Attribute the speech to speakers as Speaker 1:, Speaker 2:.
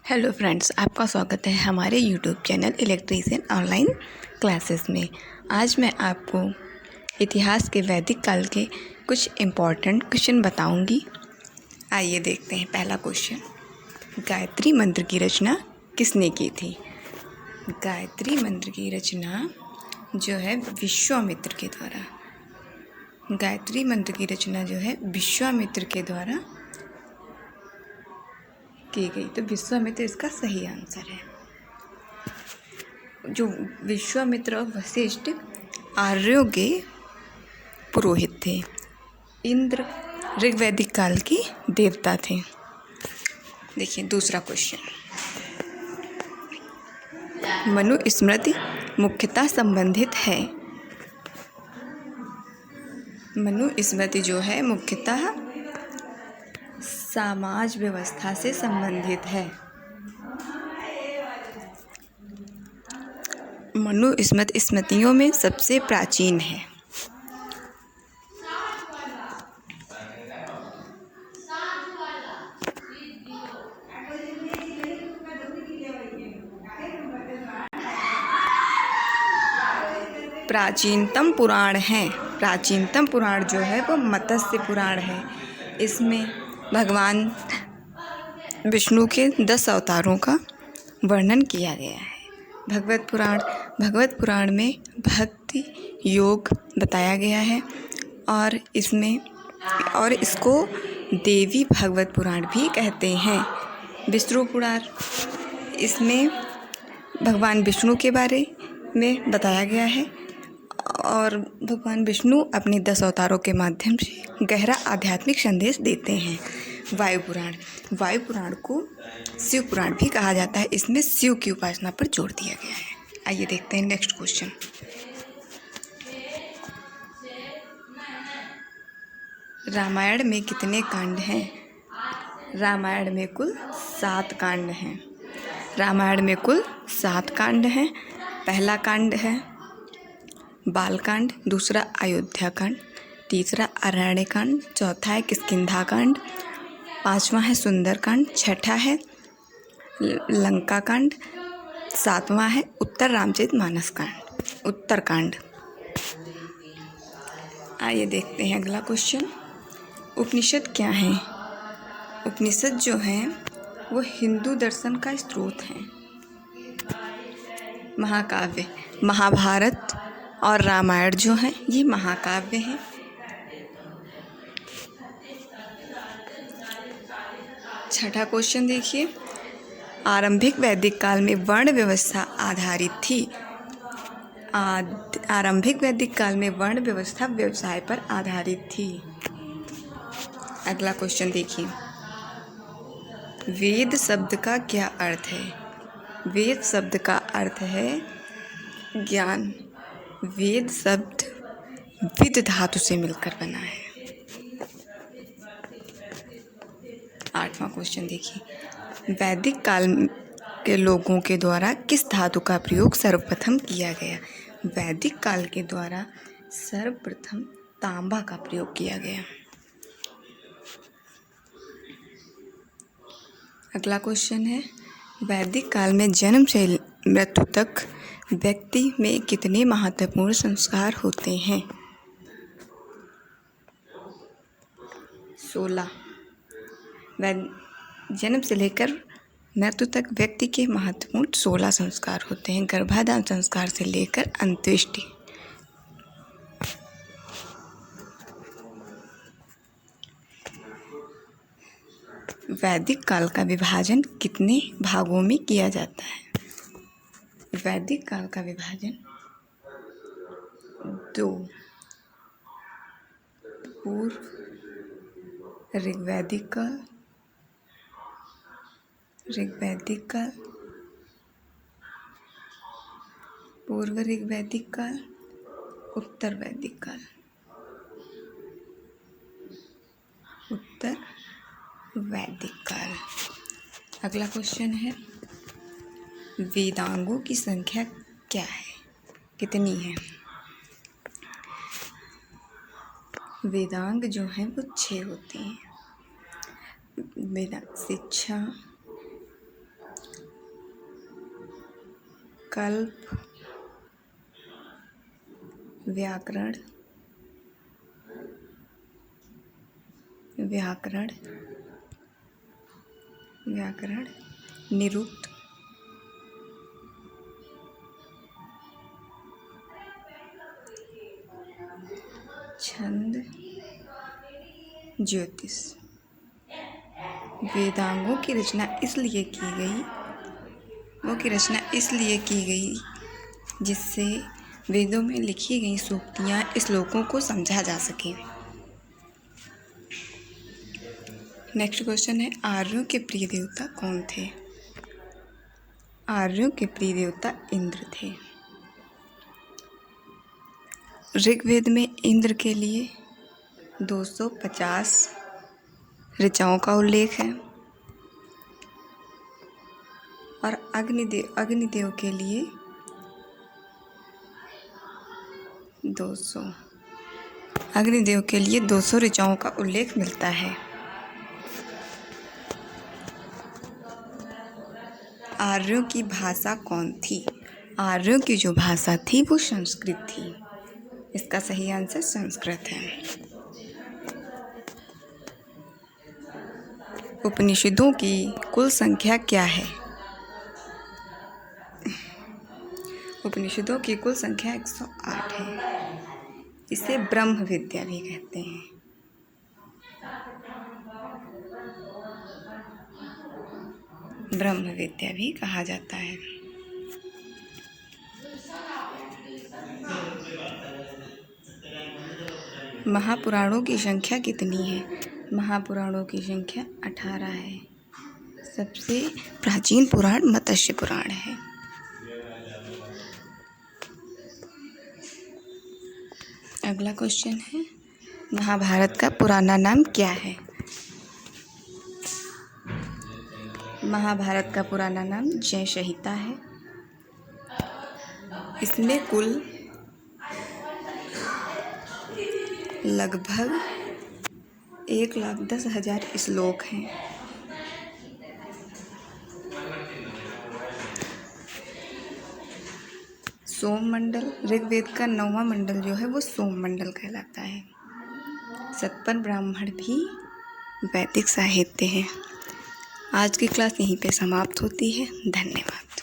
Speaker 1: Hello friends, आपका स्वागत है हमारे YouTube channel electrician online classes में। आज मैं आपको इतिहास के वैदिक काल के कुछ इम्पॉर्टेंट क्वेश्चन बताऊंगी। आइए देखते हैं। पहला क्वेश्चन, गायत्री मंत्र की रचना किसने की थी? गायत्री मंत्र की रचना जो है विश्वामित्र के द्वारा। गायत्री मंत्र की रचना जो है विश्वामित्र के द्वारा की गई। तो विश्वामित्र इसका सही आंसर है। जो विश्वामित्र और वशिष्ठ आर्यों के पुरोहित थे। इंद्र ऋग्वैदिक काल के देवता थे। देखिए दूसरा क्वेश्चन, मनु स्मृति मुख्यतः संबंधित है। मनु स्मृति जो है मुख्यतः समाज व्यवस्था से संबंधित है। मनु स्मृति स्मृतियों में सबसे प्राचीन है। प्राचीनतम पुराण है। प्राचीनतम पुराण जो है वो मत्स्य पुराण है। इसमें भगवान विष्णु के 10 अवतारों का वर्णन किया गया है। भगवत पुराण में भक्ति योग बताया गया है और इसको देवी भगवत पुराण भी कहते हैं। विष्णु पुराण, इसमें भगवान विष्णु के बारे में बताया गया है और भगवान विष्णु अपने 10 अवतारों के माध्यम से गहरा आध्यात्मिक संदेश देते हैं। वायु पुराण को शिव पुराण भी कहा जाता है। इसमें शिव की उपासना पर जोर दिया गया है। आइए देखते हैं नेक्स्ट क्वेश्चन, रामायण में कितने कांड हैं? रामायण में कुल 7 कांड हैं। रामायण में कुल 7 कांड हैं। पहला कांड है बालकांड, दूसरा अयोध्या कांड, तीसरा अरण्य कांड, चौथा है किष्किंधा कांड, 5वां है सुंदर कांड, 6ठा है लंका कांड, 7वां है उत्तर रामचरितमानस कांड, उत्तरकांड। आइए देखते हैं अगला क्वेश्चन, उपनिषद क्या है? उपनिषद जो हैं वो हिंदू दर्शन का स्रोत हैं। महाकाव्य, महाभारत और रामायण जो हैं ये महाकाव्य हैं। छठा क्वेश्चन देखिए, आरंभिक वैदिक काल में वर्ण व्यवस्था आधारित थी। आरंभिक वैदिक काल में वर्ण व्यवस्था व्यवसाय पर आधारित थी। अगला क्वेश्चन देखिए, वेद शब्द का क्या अर्थ है? वेद शब्द का अर्थ है ज्ञान। वेद शब्द विद धातु से मिलकर बना है। 8वां क्वेश्चन देखिए, वैदिक काल के लोगों के द्वारा किस धातु का प्रयोग सर्वप्रथम किया गया? वैदिक काल के द्वारा सर्वप्रथम तांबा का प्रयोग किया गया। अगला क्वेश्चन है, वैदिक काल में जन्म से मृत्यु तक व्यक्ति में कितने महत्वपूर्ण संस्कार होते हैं? 16। जन्म से लेकर मृत्यु तक व्यक्ति के महत्वपूर्ण 16 संस्कार होते हैं। गर्भाधान संस्कार से लेकर अंत्येष्टि। वैदिक काल का विभाजन कितने भागों में किया जाता है? वैदिक काल का विभाजन 2, पूर्व ऋग्वैदिक काल, पूर्व ऋग्वैदिक काल, उत्तर वैदिक काल। उत्तर वैदिक काल। अगला क्वेश्चन है, वेदांगों की संख्या क्या है? कितनी है? वेदांग जो हैं वो 6 होते हैं। वेदांग शिक्षा, कल्प, व्याकरण, निरुक्त, छंद, ज्योतिष। वेदांगों की रचना इसलिए की गई जिससे वेदों में लिखी गई सूक्तियाँ श्लोकों को समझा जा सके। नेक्स्ट क्वेश्चन है, आर्यों के प्रिय देवता कौन थे? आर्यों के प्रिय देवता इंद्र थे। ऋग्वेद में इंद्र के लिए 250 ऋचाओं का उल्लेख है और अग्निदेव के लिए 200 ऋचाओं का उल्लेख मिलता है। आर्यों की भाषा कौन थी? आर्यों की जो भाषा थी वो संस्कृत थी। इसका सही आंसर संस्कृत है। उपनिषदों की कुल संख्या क्या है? उपनिषदों की कुल संख्या 108 है। इसे ब्रह्म विद्या भी कहते हैं। ब्रह्म विद्या भी कहा जाता है। महापुराणों की संख्या कितनी है? महापुराणों की संख्या 18 है। सबसे प्राचीन पुराण मत्स्य पुराण है। अगला क्वेश्चन है, महाभारत का पुराना नाम क्या है? महाभारत का पुराना नाम जय संहिता है। इसमें कुल लगभग 1,10,000 श्लोक हैं। सोम मंडल, ऋग्वेद का 9वां मंडल जो है वो सोम मंडल कहलाता है। सतपन ब्राह्मण भी वैदिक साहित्य है। आज की क्लास यहीं पे समाप्त होती है। धन्यवाद।